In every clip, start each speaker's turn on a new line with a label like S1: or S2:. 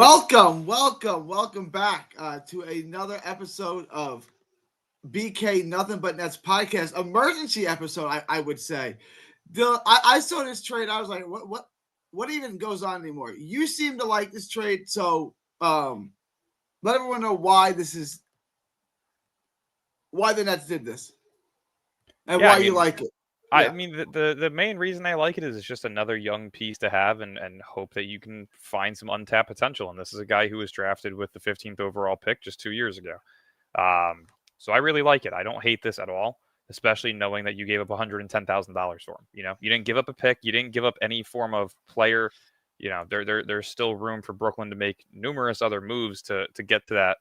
S1: Welcome back to another episode of BK Nothing But Nets podcast, emergency episode. I would say, Dylan, I saw this trade. I was like, what even goes on anymore? You seem to like this trade, so let everyone know why why the Nets did this, and
S2: Yeah,
S1: why
S2: I
S1: you
S2: mean,
S1: like it.
S2: I
S1: Yeah.
S2: mean the main reason I like it is it's just another young piece to have and hope that you can find some untapped potential. And this is a guy who was drafted with the 15th overall pick just 2 years ago. So I really like it. I don't hate this at all, especially knowing that you gave up $110,000 for him. You didn't give up a pick, you didn't give up any form of player. There's still room for Brooklyn to make numerous other moves to get to that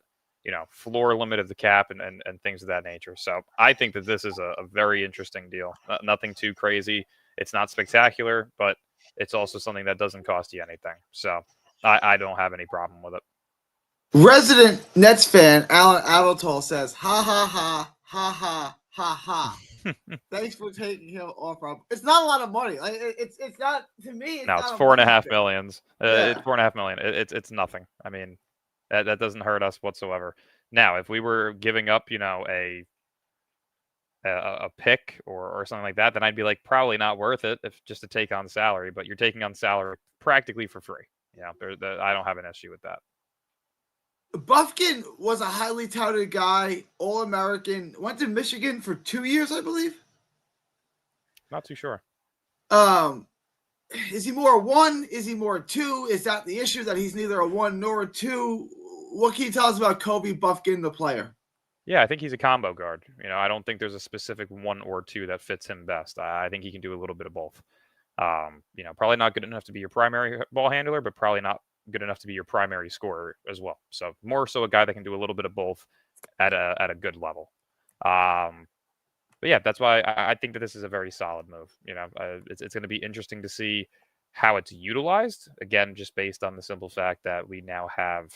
S2: floor limit of the cap and things of that nature. So I think that this is a very interesting deal. Nothing too crazy. It's not spectacular, but it's also something that doesn't cost you anything. So I don't have any problem with it.
S1: Resident Nets fan Alan Adeltol says, "Ha ha ha ha ha ha ha." Thanks for taking him off. It's not a lot of money. Like it's not to me. It's
S2: No,
S1: not
S2: it's
S1: a
S2: four and
S1: money
S2: a half
S1: thing.
S2: millions.
S1: Yeah.
S2: It's 4.5 million. It's nothing. I mean, that doesn't hurt us whatsoever. Now, if we were giving up, a pick or something like that, then I'd be like, probably not worth it if just to take on salary. But you're taking on salary practically for free. I don't have an issue with that.
S1: Bufkin was a highly touted guy, All American. Went to Michigan for 2 years, I believe.
S2: Not too sure.
S1: Is he more a one? Is he more a two? Is that the issue that he's neither a one nor a two? What can you tell us about Kobe Bufkin, the player?
S2: Yeah, I think he's a combo guard. I don't think there's a specific one or two that fits him best. I think he can do a little bit of both. Probably not good enough to be your primary ball handler, but probably not good enough to be your primary scorer as well. So more so a guy that can do a little bit of both at a good level. But yeah, that's why I think that this is a very solid move. It's going to be interesting to see how it's utilized. Again, just based on the simple fact that we now have,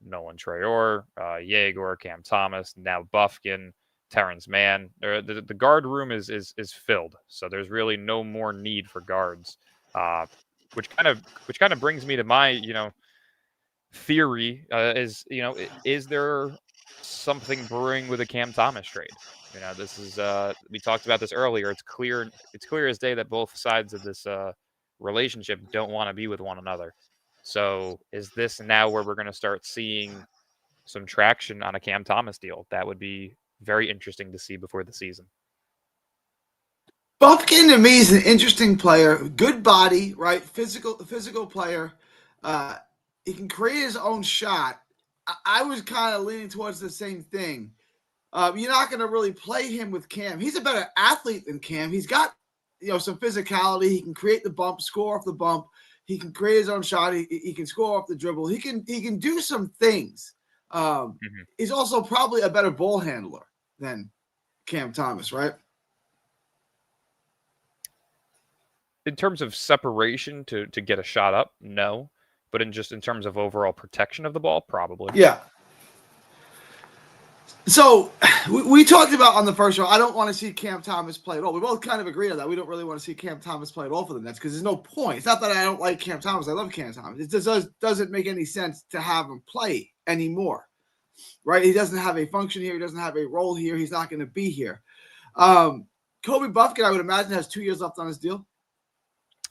S2: Nolan Traore, Yeager, Cam Thomas, now Bufkin, Terrence Mann. The guard room is filled, so there's really no more need for guards. Which kind of brings me to my theory is there something brewing with a Cam Thomas trade? This is we talked about this earlier. It's clear as day that both sides of this relationship don't want to be with one another. So is this now where we're going to start seeing some traction on a Cam Thomas deal? That would be very interesting to see before the season.
S1: Bufkin to me is an interesting player, good body, right? Physical player. He can create his own shot. I was kind of leaning towards the same thing. You're not going to really play him with Cam. He's a better athlete than Cam. He's got some physicality. He can create the bump, score off the bump. He can create his own shot. He can score off the dribble. He can do some things. He's also probably a better ball handler than Cam Thomas, right?
S2: In terms of separation to get a shot up, no. But in terms of overall protection of the ball, probably.
S1: Yeah. So we talked about on the first show, I don't want to see Cam Thomas play at all. We both kind of agreed on that. We don't really want to see Cam Thomas play at all for the Nets because there's no point. It's not that I don't like Cam Thomas. I love Cam Thomas. It just doesn't make any sense to have him play anymore, right? He doesn't have a function here. He doesn't have a role here. He's not going to be here. Kobe Bufkin, I would imagine, has 2 years left on his deal.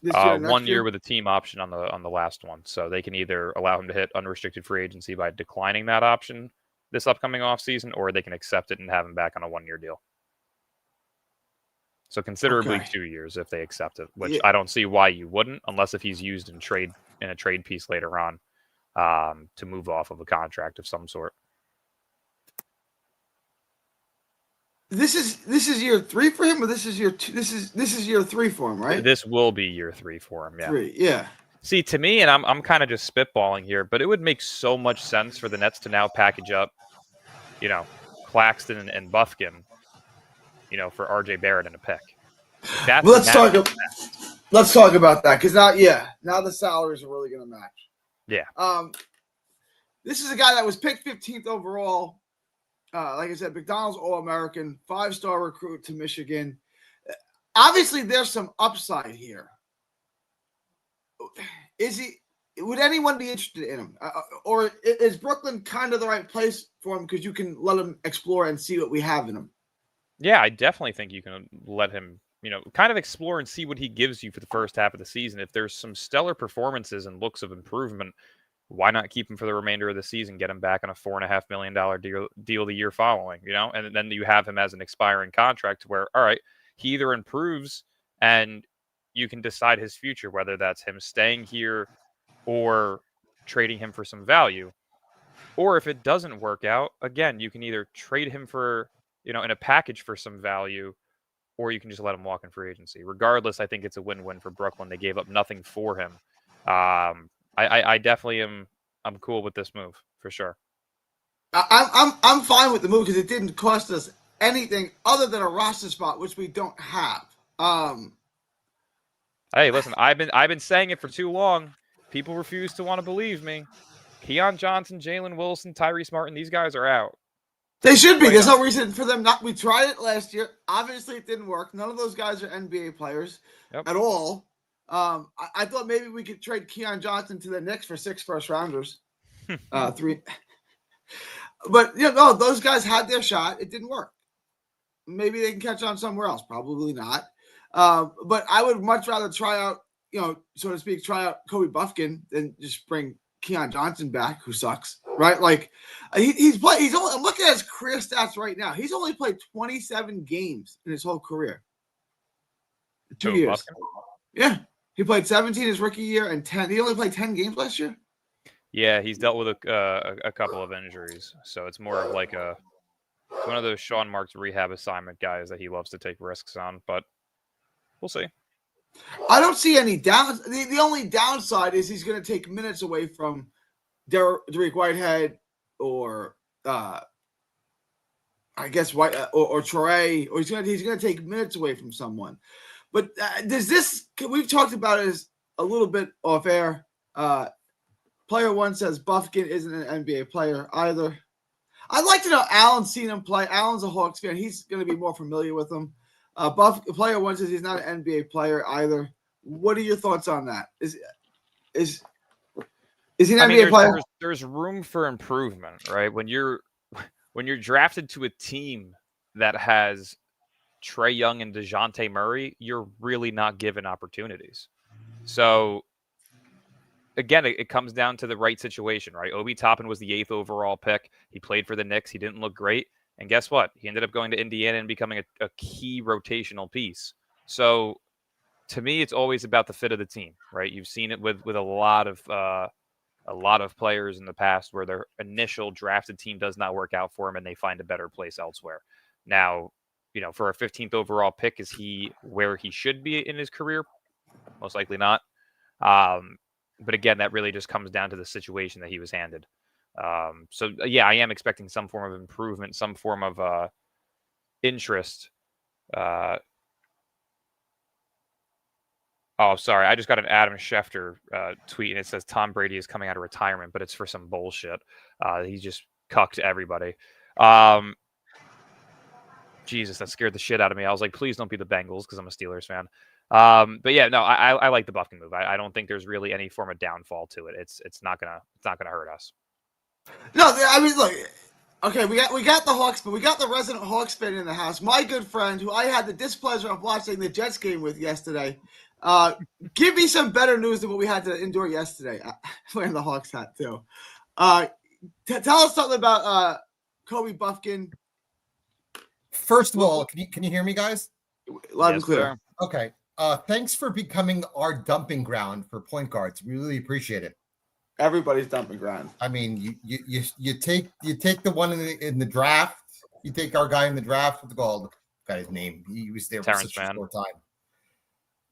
S2: This year, 1 year with a team option on the last one. So they can either allow him to hit unrestricted free agency by declining that option this upcoming offseason, or they can accept it and have him back on a 1-year deal. So considerably 2 years if they accept it, which I don't see why you wouldn't, unless if he's used in a trade piece later on to move off of a contract of some sort.
S1: This is year 3 for him, or this is year 2? This is year 3 for him, right?
S2: This will be year 3 for him. Yeah.
S1: 3, yeah.
S2: See, to me, and I'm kind of just spitballing here, but it would make so much sense for the Nets to now package up, Claxton and Bufkin, for RJ Barrett and a pick. That's
S1: let's talk about that because now the salaries are really going to match.
S2: Yeah.
S1: This is a guy that was picked 15th overall. Like I said, McDonald's All-American, 5-star recruit to Michigan. Obviously, there's some upside here. Is he? would anyone be interested in him? Or is Brooklyn kind of the right place for him because you can let him explore and see what we have in him?
S2: Yeah, I definitely think you can let him, kind of explore and see what he gives you for the first half of the season. If there's some stellar performances and looks of improvement, why not keep him for the remainder of the season? Get him back on a $4.5 million deal the year following, and then you have him as an expiring contract where, all right, he either improves and you can decide his future, whether that's him staying here or trading him for some value. Or if it doesn't work out, again, you can either trade him for, in a package for some value, or you can just let him walk in free agency. Regardless, I think it's a win-win for Brooklyn. They gave up nothing for him. I definitely am. I'm cool with this move for sure.
S1: I'm fine with the move because it didn't cost us anything other than a roster spot, which we don't have.
S2: Hey, listen, I've been saying it for too long. People refuse to want to believe me. Keon Johnson, Jalen Wilson, Tyrese Martin, these guys are out.
S1: They should be. There's no reason for them not. We tried it last year. Obviously, it didn't work. None of those guys are NBA players at all. I thought maybe we could trade Keon Johnson to the Knicks for 6 first-rounders. 3. But, those guys had their shot. It didn't work. Maybe they can catch on somewhere else. Probably not. But I would much rather try out, so to speak, try out Kobe Bufkin than just bring Keon Johnson back, who sucks, right? Like he's only, I'm looking at his career stats right now. He's only played 27 games in his whole career. 2 years. Bufkin? Yeah. He played 17 his rookie year and 10. He only played 10 games last year.
S2: Yeah, he's dealt with a couple of injuries, so it's more of like it's one of those Sean Marks rehab assignment guys that he loves to take risks on, but we'll see.
S1: I don't see any downs. The only downside is he's going to take minutes away from Derek Whitehead or I guess White or Trey, or he's going to take minutes away from someone. But we've talked about it as a little bit off air. Player one says Bufkin isn't an NBA player either. I'd like to know Alan's seen him play. Alan's a Hawks fan. He's going to be more familiar with him. Player one says he's not an NBA player either. What are your thoughts on that? Is he an NBA player?
S2: There's room for improvement, right? When you're drafted to a team that has Trae Young and DeJounte Murray, you're really not given opportunities. So again, it comes down to the right situation, right? Obi Toppin was the 8th overall pick. He played for the Knicks. He didn't look great. And guess what? He ended up going to Indiana and becoming a key rotational piece. So to me, it's always about the fit of the team, right? You've seen it with a lot of players in the past where their initial drafted team does not work out for them and they find a better place elsewhere. Now, for a 15th overall pick, is he where he should be in his career? Most likely not. But again, that really just comes down to the situation that he was handed. So yeah, I am expecting some form of improvement, some form of interest. Oh, sorry. I just got an Adam Schefter tweet, and it says Tom Brady is coming out of retirement, but it's for some bullshit. He just cucked everybody. Jesus, that scared the shit out of me. I was like, please don't be the Bengals because I'm a Steelers fan. But yeah, no, I like the Bufkin move. I don't think there's really any form of downfall to it. It's not gonna hurt us.
S1: No, I mean, look. Okay, we got the Hawks, but we got the resident Hawks fan in the house. My good friend, who I had the displeasure of watching the Jets game with yesterday. Give me some better news than what we had to endure yesterday. Wearing the Hawks hat too. Tell us something about Kobe Bufkin.
S3: First of all, can you hear me, guys?
S1: Loud and clear.
S2: Sir.
S3: Okay. Thanks for becoming our dumping ground for point guards. We really appreciate it.
S1: Everybody's dumping ground.
S3: I mean, you take the one in the draft. You take our guy in the draft. What's it called? Got his name. He was there for such a short time.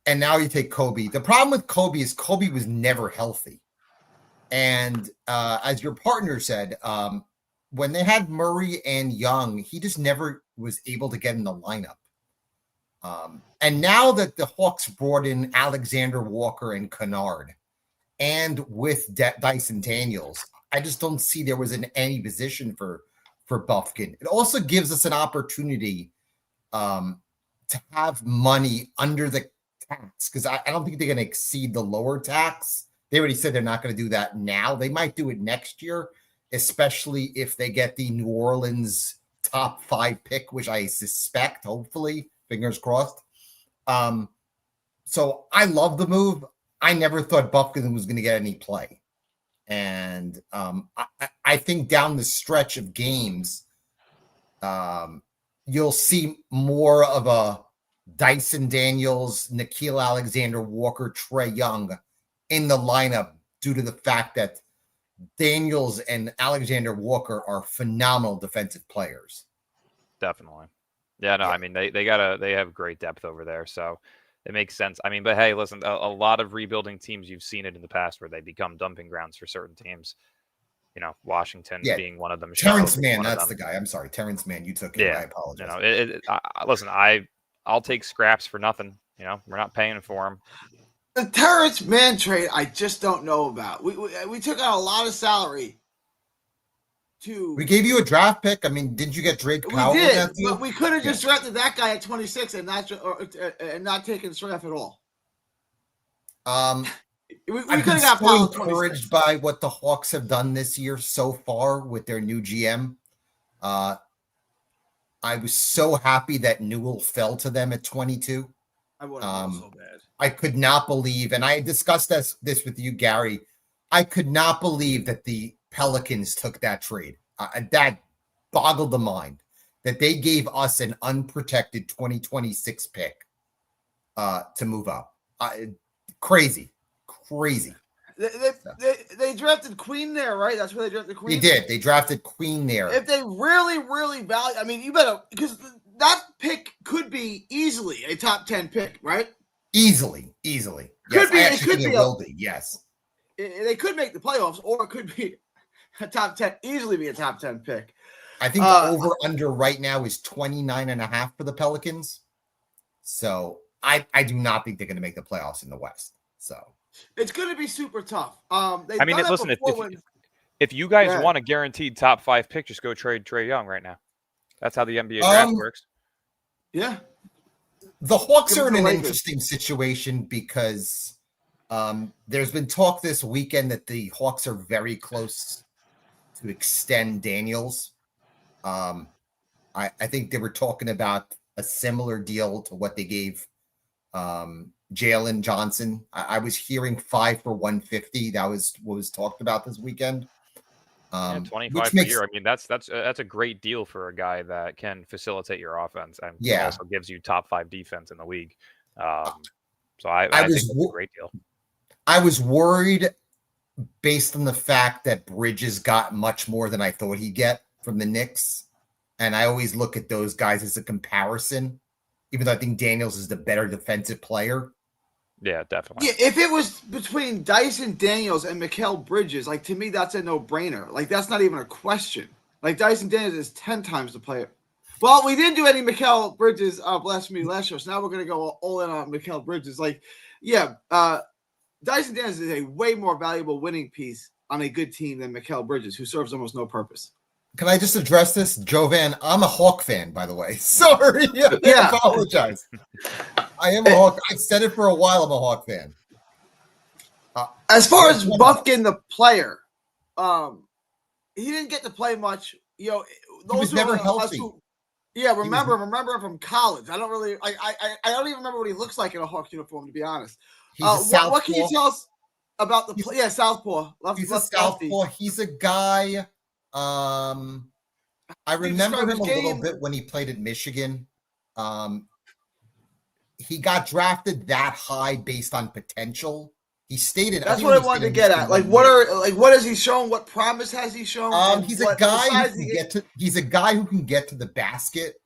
S3: And now you take Kobe. The problem with Kobe is Kobe was never healthy. And as your partner said, when they had Murray and Young, he just never was able to get in the lineup. And now that the Hawks brought in Alexander Walker and Kennard, and with Dyson Daniels, I just don't see there was in any position for Bufkin. It also gives us an opportunity to have money under the tax, because I don't think they're going to exceed the lower tax They already said they're not going to do that now. They might do it next year, especially if they get the New Orleans top 5 pick, which I suspect, hopefully, fingers crossed. So I love the move. I never thought Bufkin was going to get any play. And I think down the stretch of games, you'll see more of a Dyson Daniels, Nickeil Alexander-Walker, Trae Young in the lineup due to the fact that Daniels and Alexander-Walker are phenomenal defensive players.
S2: Definitely. Yeah, no, I mean, they have great depth over there, so it makes sense. I mean, but hey, listen, a lot of rebuilding teams, you've seen it in the past where they become dumping grounds for certain teams. You know, Washington being one of them.
S3: Terrence Mann, that's the guy. I'm sorry, Terrence Mann. You took it.
S2: Yeah,
S3: I apologize.
S2: You know, listen, I'll take scraps for nothing. You know, we're not paying for them.
S1: The Terrence Mann trade, I just don't know about. We took out a lot of salary.
S3: We gave you a draft pick. I mean, didn't you get Drake Powell?
S1: We did, but we could have just drafted that guy at 26 and not taken draft at all. We could have got Powell.
S3: Encouraged by what the Hawks have done this year so far with their new GM. I was so happy that Newell fell to them at 22.
S1: I would have been so bad.
S3: I could not believe, and I discussed this with you, Gary. I could not believe that the Pelicans took that trade. That boggled the mind that they gave us an unprotected 2026 pick to move up. Crazy.
S1: They drafted Queen there, right? That's where they drafted Queen.
S3: They did. They drafted Queen there.
S1: If they really, really value, I mean, you better, because that pick could be easily a top 10 pick, right? Easily.
S3: Could be. Yes.
S1: They could make the playoffs, or it could be a top 10, easily be a top 10 pick.
S3: I think the over-under right now is 29.5 for the Pelicans. So I do not think they're going to make the playoffs in the West. So
S1: it's going to be super tough.
S2: I mean, listen, if you guys want a guaranteed top 5 pick, just go trade Trae Young right now. That's how the NBA draft works.
S1: Yeah.
S3: The Hawks are in an interesting situation because there's been talk this weekend that the Hawks are very close to extend Daniels. I think they were talking about a similar deal to what they gave Jalen Johnson. I was hearing 5 for $150. That was what was talked about this weekend.
S2: 25 per year. I mean, that's a great deal for a guy that can facilitate your offense and also gives you top 5 defense in the league. So I think it's a great deal.
S3: I was worried based on the fact that Bridges got much more than I thought he'd get from the Knicks. And I always look at those guys as a comparison, even though I think Daniels is the better defensive player.
S2: Yeah, definitely.
S1: Yeah, if it was between Dyson Daniels and Mikal Bridges, like, to me, that's a no-brainer. Like, that's not even a question. Like, Dyson Daniels is 10 times the player. Well, we didn't do any Mikal Bridges blasphemy last show, so now we're going to go all in on Mikal Bridges. Like, yeah, Dyson Daniels is a way more valuable winning piece on a good team than Mikal Bridges, who serves almost no purpose.
S3: Can I just address this? Jovan, I'm a Hawk fan, by the way. Sorry. I apologize. I am a Hawk. I've said it for a while. I'm a Hawk fan.
S1: As far as Bufkin, the player, he didn't get to play much. You know,
S3: he was never healthy.
S1: Remember him from college. I don't really, I don't even remember what he looks like in a Hawks uniform, to be honest. What can you tell us about the play? Yeah, southpaw.
S3: He's a southpaw. He's a guy. I remember him a little bit when he played at Michigan. He got drafted that high based on potential. He stated
S1: that's what I wanted to get at. Like, what has he shown? What promise has he shown?
S3: He's a guy who can get to. He's a guy who can get to the basket.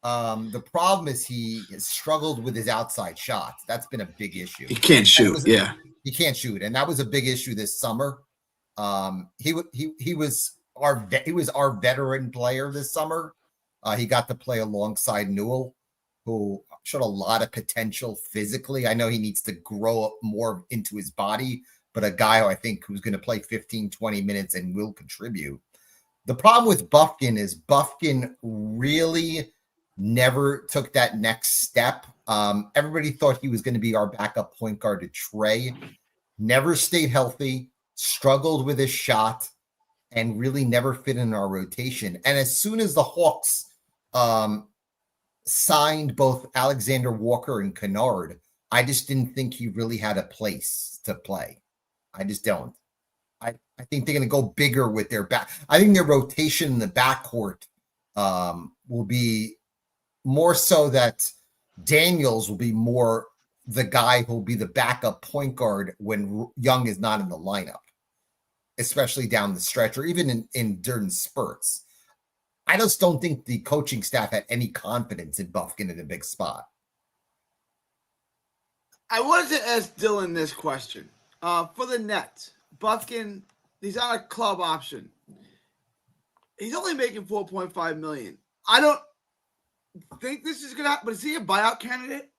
S3: The problem is he has struggled with his outside shots. That's been a big issue.
S1: He can't shoot.
S3: He can't shoot, and that was a big issue this summer. He was our veteran player this summer. He got to play alongside Newell, who showed a lot of potential physically. I know he needs to grow up more into his body, but a guy who I think who's going to play 15, 20 minutes and will contribute. The problem with Bufkin is Bufkin really never took that next step. Everybody thought he was going to be our backup point guard to Trae. never stayed healthy, struggled with his shot, and really never fit in our rotation. And as soon as the Hawks signed both Alexander Walker and Kennard, I just didn't think he really had a place to play. I just don't. I think they're going to go bigger with their back. I think their rotation in the backcourt will be more so that Daniels will be more the guy who will be the backup point guard when Young is not in the lineup, especially down the stretch or even during spurts. I just don't think the coaching staff had any confidence in Bufkin in a big spot.
S1: I wanted to ask Dylan this question. For the Nets, Bufkin, he's on a club option. He's only making $4.5 million. I don't think this is gonna happen, but is he a buyout candidate?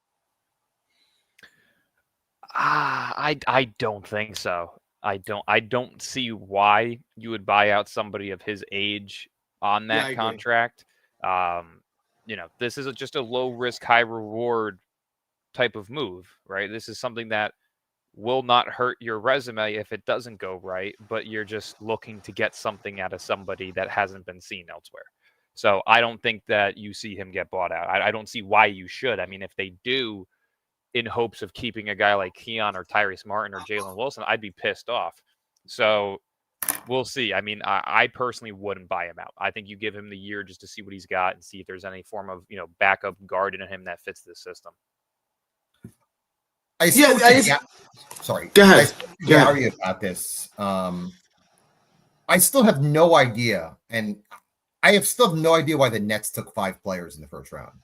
S2: I don't think so. I don't see why you would buy out somebody of his age on that contract. This is just a low risk, high reward type of move, right? This is something that will not hurt your resume if it doesn't go right, but you're just looking to get something out of somebody that hasn't been seen elsewhere. So I don't think that you see him get bought out. I don't see why you should. I mean, if they do, in hopes of keeping a guy like Keon or Tyrese Martin or Jalen Wilson, I'd be pissed off. So we'll see. I mean, I personally wouldn't buy him out. I think you give him the year just to see what he's got and see if there's any form of, backup guard in him that fits this system.
S3: Sorry.
S1: Go ahead.
S3: Gary about this. I still have no idea, and I still have no idea why the Nets took 5 players in the first round.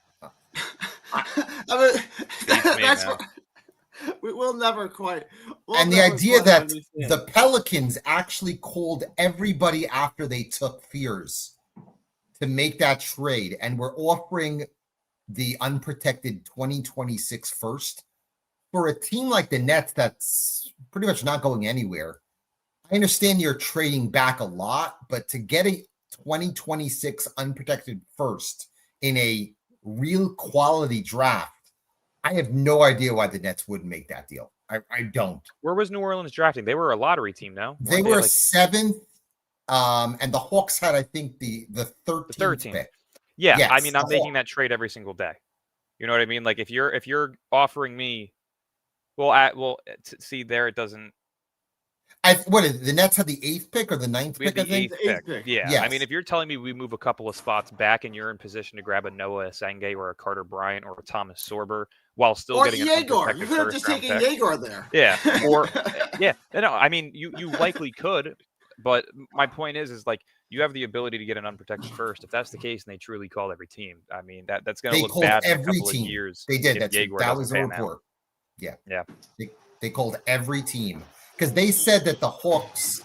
S1: We'll never quite.
S3: And the idea that the Pelicans actually called everybody after they took Fears to make that trade, and we're offering the unprotected 2026 first for a team like the Nets that's pretty much not going anywhere. I understand you're trading back a lot, but to get a 2026 unprotected first in a real quality draft, I have no idea why the Nets wouldn't make that deal. I don't.
S2: Where was New Orleans drafting? They were a lottery team now.
S3: They were 7th, and the Hawks had, I think, the 13th pick.
S2: Yeah, yes, I mean, I'm making that trade every single day. You know what I mean? Like if you're offering me, see there, it doesn't.
S3: The Nets had the 8th pick or the 9th pick?
S2: I think the 8th pick. Yeah, yes. I mean, if you're telling me we move a couple of spots back and you're in position to grab a Noah Asenge or a Carter Bryant or a Thomas Sorber while still getting
S1: Jaeger, you could have just taken Jaeger there.
S2: Yeah, or no, I mean, you likely could, but my point is like you have the ability to get an unprotected first. If that's the case, and they truly called every team, I mean that's going to look bad in a couple of years.
S3: They did. That was the report. Yeah. They called every team. Because they said that the Hawks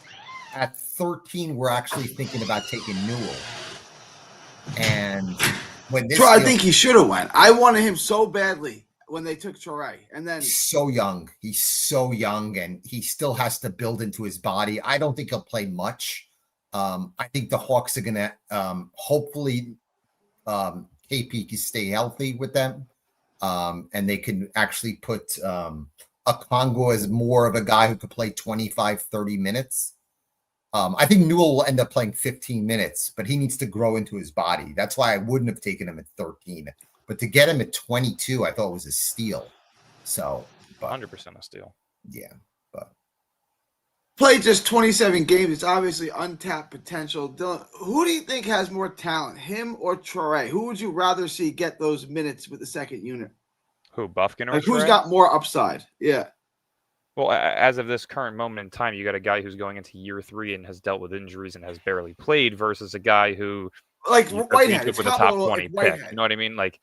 S3: at 13 were actually thinking about taking Newell. And when this
S1: I think he should have went. I wanted him so badly when they took Torrey. And then
S3: he's so young. He's so young, and he still has to build into his body. I don't think he'll play much. I think the Hawks are going to hopefully KP can stay healthy with them. And they can actually put a Congo as more of a guy who could play 25, 30 minutes. I think Newell will end up playing 15 minutes, but he needs to grow into his body. That's why I wouldn't have taken him at 13. But to get him at 22, I thought was a steal. So,
S2: 100% a steal.
S3: Yeah, but
S1: played just 27 games. It's obviously untapped potential. Dylan, who do you think has more talent, him or Traore? Who would you rather see get those minutes with the second unit?
S2: Who, Bufkin or
S1: who's got more upside? Yeah.
S2: Well, as of this current moment in time, you got a guy who's going into year 3 and has dealt with injuries and has barely played versus a guy who
S1: like Whitehead
S2: with a top 20 pick. You know what I mean? Like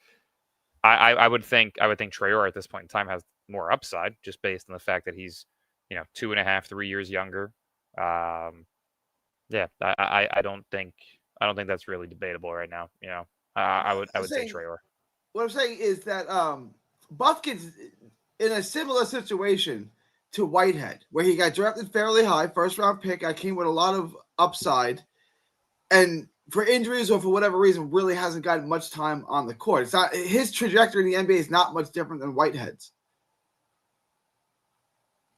S2: I would think Traore at this point in time has more upside just based on the fact that he's 2.5, 3 years younger. I don't think that's really debatable right now. I would say Traore.
S1: What I'm saying is that Bufkin's in a similar situation to Whitehead, where he got drafted fairly high, first-round pick. I came with a lot of upside, and for injuries or for whatever reason, really hasn't gotten much time on the court. It's not his trajectory in the NBA is not much different than Whitehead's.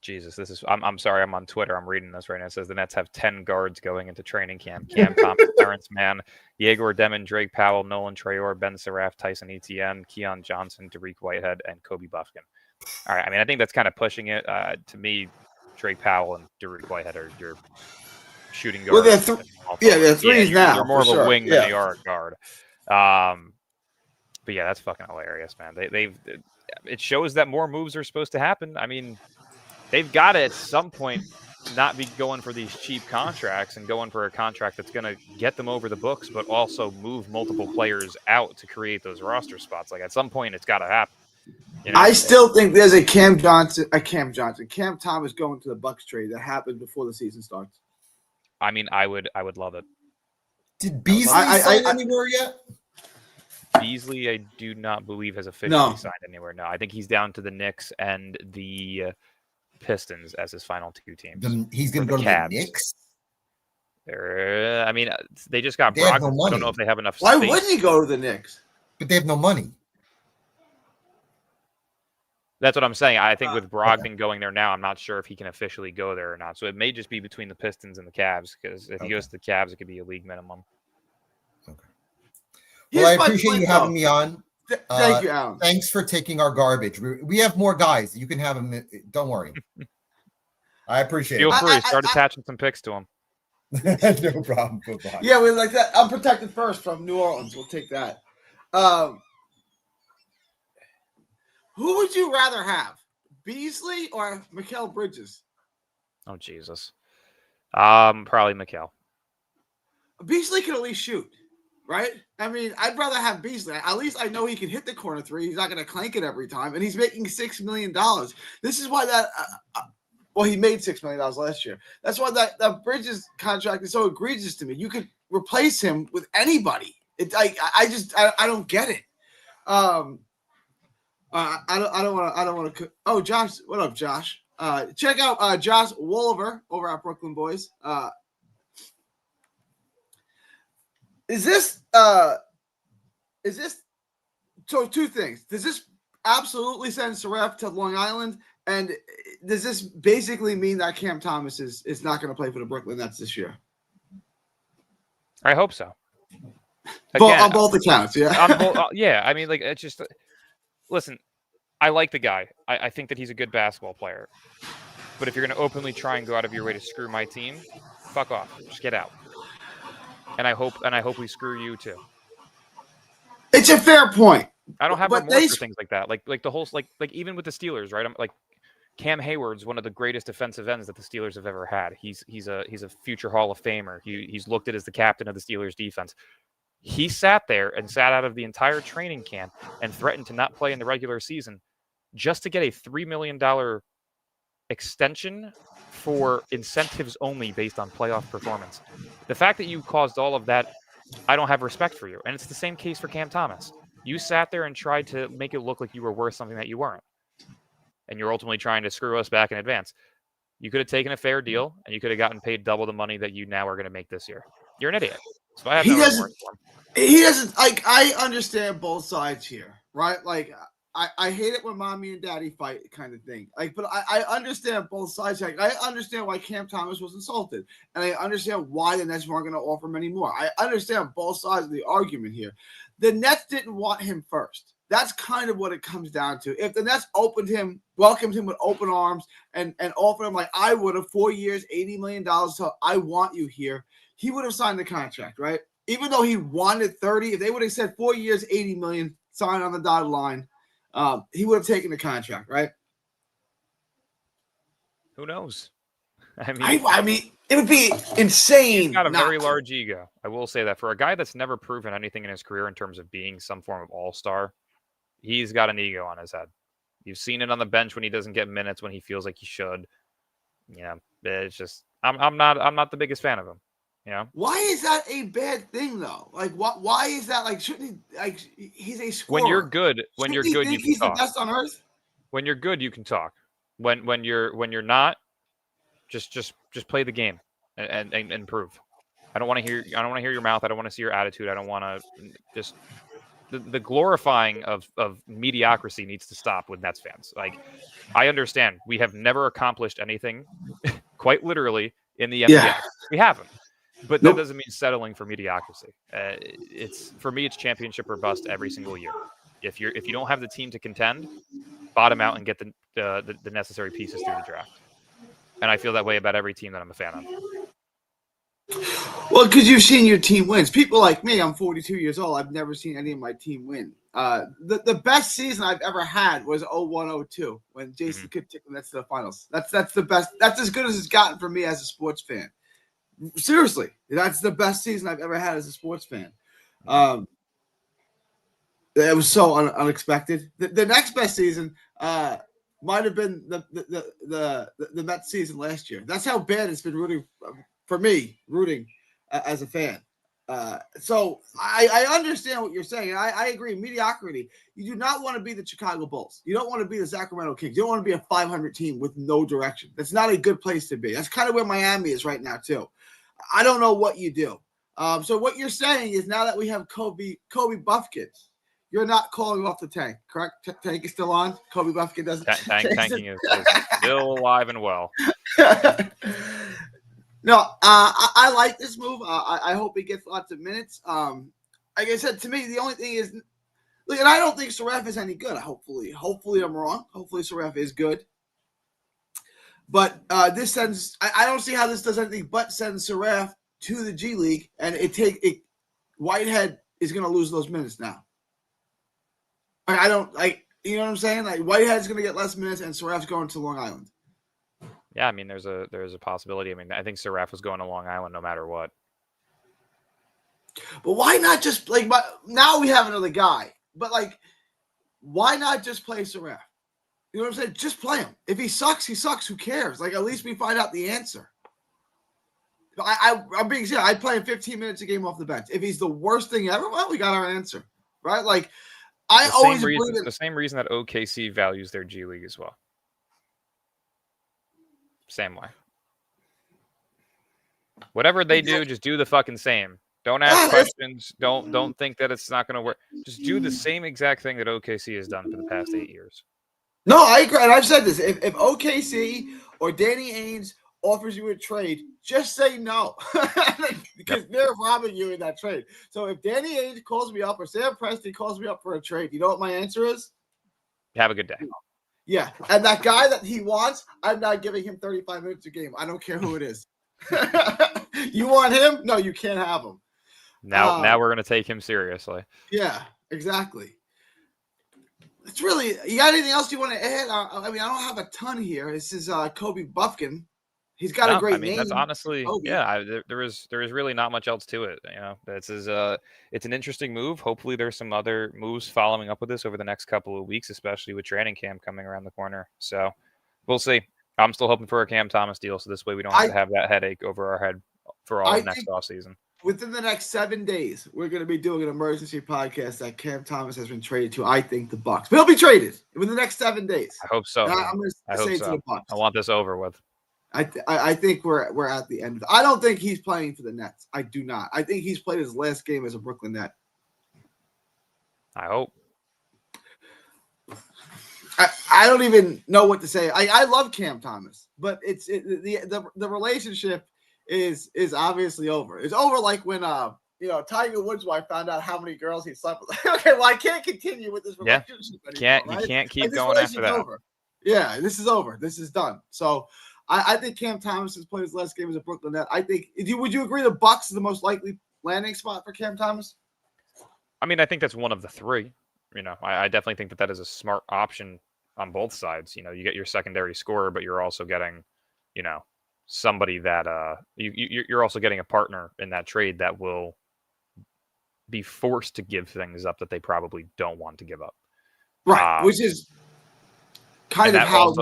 S2: Jesus, this is. I'm sorry. I'm on Twitter. I'm reading this right now. It says the Nets have 10 guards going into training camp. Cam Thomas, Terrence Mann, Yegor Demon, Drake Powell, Nolan Traore, Ben Seraph, Tyson Etienne, Keon Johnson, Dariq Whitehead, and Kobe Bufkin. All right. I mean, I think that's kind of pushing it. To me, Drake Powell and Dariq Whitehead are your shooting guards.
S1: Well, they're threes now.
S2: You're more of a wing
S1: yeah.
S2: than you are a guard. But yeah, that's fucking hilarious, man. It shows that more moves are supposed to happen. I mean, they've got to at some point not be going for these cheap contracts and going for a contract that's going to get them over the books, but also move multiple players out to create those roster spots. Like at some point, it's got to happen. You know?
S1: I still think there's a Cam Thomas going to the Bucks trade that happened before the season starts.
S2: I mean, I would love it.
S3: Did Beasley sign anywhere yet?
S2: Beasley, I do not believe has officially signed anywhere. No, I think he's down to the Knicks and the Pistons as his final two teams.
S3: He's going to go to the Knicks?
S2: I mean, they just got Brogdon. No, I don't know if they have enough space.
S1: Why wouldn't he go to the Knicks?
S3: But they have no money.
S2: That's what I'm saying. I think with Brogdon going there now, I'm not sure if he can officially go there or not. So it may just be between the Pistons and the Cavs, because if he goes to the Cavs, it could be a league minimum.
S3: Okay. Well, I appreciate you having me on.
S1: Thank you, Alan.
S3: Thanks for taking our garbage. We have more guys. You can have them. Don't worry. I appreciate
S2: it. Feel free. Start
S3: attaching
S2: attaching some picks to him.
S3: No problem. Bye-bye.
S1: Yeah, we like that. Unprotected first from New Orleans. We'll take that. Who would you rather have, Beasley or Mikal Bridges?
S2: Oh, Jesus. Probably Mikal.
S1: Beasley can at least shoot, right? I mean, I'd rather have Beasley. At least I know he can hit the corner three. He's not going to clank it every time, and he's making $6 million. This is why that well, he made $6 million last year. That's why that Bridges contract is so egregious to me. You could replace him with anybody. I don't get it. I don't want to. Oh, Josh, what up, Josh? Check out Josh Wolver over at Brooklyn Boys. Is this so? Two things. Does this absolutely send Seraph to Long Island? And does this basically mean that Cam Thomas is not going to play for the Brooklyn Nets this year?
S2: I hope so.
S1: Again, on both accounts, yeah.
S2: Yeah, I mean, like, it's just listen. I like the guy. I think that he's a good basketball player. But if you're going to openly try and go out of your way to screw my team, fuck off. Just get out. And I hope we screw you too.
S1: It's a fair point.
S2: I don't have remorse for things like that. Like the whole like even with the Steelers, right? I'm like Cam Hayward's one of the greatest defensive ends that the Steelers have ever had. He's a future Hall of Famer. He's looked at as the captain of the Steelers defense. He sat there and sat out of the entire training camp and threatened to not play in the regular season just to get a $3 million extension for incentives only based on playoff performance. The fact that you caused all of that, I don't have respect for you. And it's the same case for Cam Thomas. You sat there and tried to make it look like you were worth something that you weren't. And you're ultimately trying to screw us back in advance. You could have taken a fair deal, and you could have gotten paid double the money that you now are going to make this year. You're an idiot. So I have no remorse for him.
S1: He doesn't, like, I understand both sides here, right? Like, I hate it when mommy and daddy fight kind of thing. Like, but I understand both sides. Like, I understand why Cam Thomas was insulted. And I understand why the Nets weren't going to offer him anymore. I understand both sides of the argument here. The Nets didn't want him first. That's kind of what it comes down to. If the Nets welcomed him with open arms and offered him, like I would have, 4 years, $80 million, so I want you here, he would have signed the contract, right? Even though he wanted 30, if they would have said 4 years, $80 million, sign on the dotted line, he would have taken the contract, right?
S2: Who knows?
S1: I mean, it would be insane.
S2: He's got a very large ego. I will say that for a guy that's never proven anything in his career in terms of being some form of all-star, he's got an ego on his head. You've seen it on the bench when he doesn't get minutes when he feels like he should. Yeah, it's just I'm not the biggest fan of him. You know?
S1: Why is that a bad thing though? Like, why is that? Like, shouldn't he? Like, he's a scorer.
S2: When you're good, you can
S1: he's
S2: talk.
S1: The best on earth.
S2: When you're good, you can talk. When you're not, just play the game and improve. I don't want to hear your mouth. I don't want to see your attitude. I don't want to just the glorifying of mediocrity needs to stop with Nets fans. Like, I understand we have never accomplished anything, quite literally, in the NBA.
S1: Yeah.
S2: We haven't, but
S1: Nope.
S2: that doesn't mean settling for mediocrity. It's for me, it's championship or bust every single year. If you don't have the team to contend, bottom out and get the necessary pieces through the draft. And I feel that way about every team that I'm a fan of.
S1: Well, because you've seen your team wins. People like me, I'm 42 years old. I've never seen any of my team win. The best season I've ever had was 01-02 when Jason Kidd took the Nets to the finals. That's the best. That's as good as it's gotten for me as a sports fan. Seriously, that's the best season I've ever had as a sports fan. It was so unexpected. The next best season might have been the Mets season last year. That's how bad it's been rooting for me, as a fan. So I understand what you're saying. I agree. Mediocrity. You do not want to be the Chicago Bulls. You don't want to be the Sacramento Kings. You don't want to be a 500 team with no direction. That's not a good place to be. That's kind of where Miami is right now too. I don't know what you do. So what you're saying is now that we have Kobe Bufkin, you're not calling off the tank, correct? Tank is still on. Kobe Bufkin doesn't.
S2: Tanking is still alive and well.
S1: No, I like this move. I hope he gets lots of minutes. Like I said, to me, the only thing is, look, and I don't think Saref is any good. Hopefully I'm wrong. Hopefully Saref is good. But this sends. I don't see how this does anything but send Saref to the G League, and Whitehead is going to lose those minutes now. I don't like. You know what I'm saying? Like Whitehead's going to get less minutes, and Saref's going to Long Island.
S2: Yeah, I mean, there's a possibility. I mean, I think Saref was going to Long Island no matter what.
S1: But why not just now we have another guy? But why not just play Saref? You know what I'm saying? Just play him. If he sucks, he sucks. Who cares? Like at least we find out the answer. I'm being serious. I'd play him 15 minutes a game off the bench. If he's the worst thing ever, well, we got our answer, right? Like
S2: the same reason that OKC values their G League as well. Same way. Whatever they do, just do the fucking same. Don't ask questions. Don't think that it's not going to work. Just do the same exact thing that OKC has done for the past 8 years.
S1: No, I agree. And I've said this. If OKC or Danny Ainge offers you a trade, just say no. Because they're robbing you in that trade. So if Danny Ainge calls me up or Sam Presti calls me up for a trade, you know what my answer is?
S2: Have a good day.
S1: Yeah, and that guy that he wants, I'm not giving him 35 minutes a game. I don't care who it is. You want him? No, you can't have him.
S2: Now we're going to take him seriously.
S1: Yeah, exactly. It's really, you got anything else you want to add? I mean, I don't have a ton here. This is Kobe Bufkin. He's got a great name.
S2: That's honestly, there is really not much else to it. You know, it's an interesting move. Hopefully there's some other moves following up with this over the next couple of weeks, especially with training camp coming around the corner. So we'll see. I'm still hoping for a Cam Thomas deal, so this way we don't have to have that headache over our head for all of next offseason.
S1: Within the next 7 days, we're going to be doing an emergency podcast that Cam Thomas has been traded to, I think, the Bucks. But he'll be traded within the next 7 days.
S2: I hope so.
S1: I'm going to say to the Bucks.
S2: I want this over with.
S1: I think we're at the end. I don't think he's playing for the Nets. I do not. I think he's played his last game as a Brooklyn Net.
S2: I hope.
S1: I don't even know what to say. I love Cam Thomas, but the relationship is obviously over. It's over like when Tiger Woods' wife found out how many girls he slept with. Okay, well I can't continue with this relationship anymore.
S2: You can't keep going after that.
S1: Over. Yeah, this is over. This is done. So I think Cam Thomas has played his last game as a Brooklyn Net. I think. Would you agree the Bucks is the most likely landing spot for Cam Thomas?
S2: I mean, I think that's one of the three. You know, I definitely think that is a smart option on both sides. You know, you get your secondary scorer, but you're also getting, somebody that you're also getting a partner in that trade that will be forced to give things up that they probably don't want to give up.
S1: Right, which is kind of how.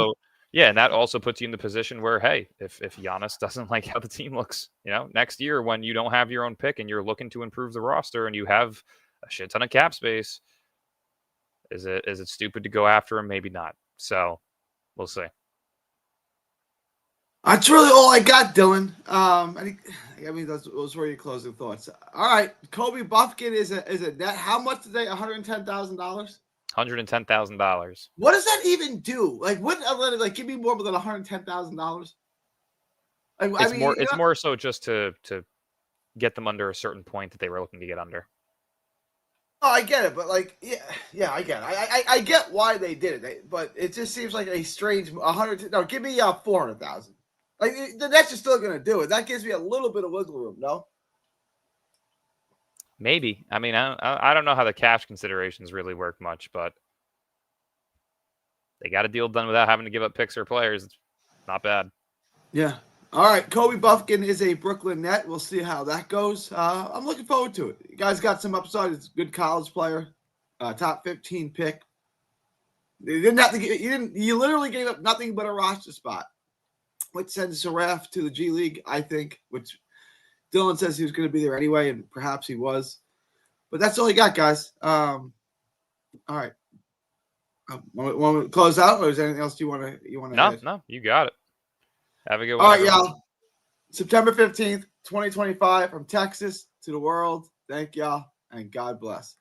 S2: And that also puts you in the position where, hey, if Giannis doesn't like how the team looks, next year when you don't have your own pick and you're looking to improve the roster and you have a shit ton of cap space, is it stupid to go after him? Maybe not. So we'll see.
S1: That's really all I got, Dylan. I mean, those were your closing thoughts. All right, Kobe Bufkin is a net. How much today? $110,000.
S2: $110,000.
S1: What does that even do? Like, what? Like, give me more than $110,000. Like,
S2: It's more. It's more so just to get them under a certain point that they were looking to get under.
S1: Oh, I get it, but like, yeah, I get it. I get why they did it, but it just seems like a strange 100. No, give me 400,000. Like, the Nets are still going to do it. That gives me a little bit of wiggle room, no?
S2: Maybe. I mean, I don't know how the cash considerations really work much, but they got a deal done without having to give up picks or players. It's not bad.
S1: Yeah. All right. Kobe Bufkin is a Brooklyn Net. We'll see how that goes. I'm looking forward to it. You guys got some upside. It's a good college player, top 15 pick. You didn't have to. You literally gave up nothing but a roster spot, which sends Saraf to the G League, I think. Which Dylan says he was going to be there anyway, and perhaps he was. But that's all you got, guys. All right. Want to close out, or is there anything else you want to?
S2: No, you got it. Have a good one.
S1: All right, y'all. September 15th, 2025, from Texas to the world. Thank y'all, and God bless.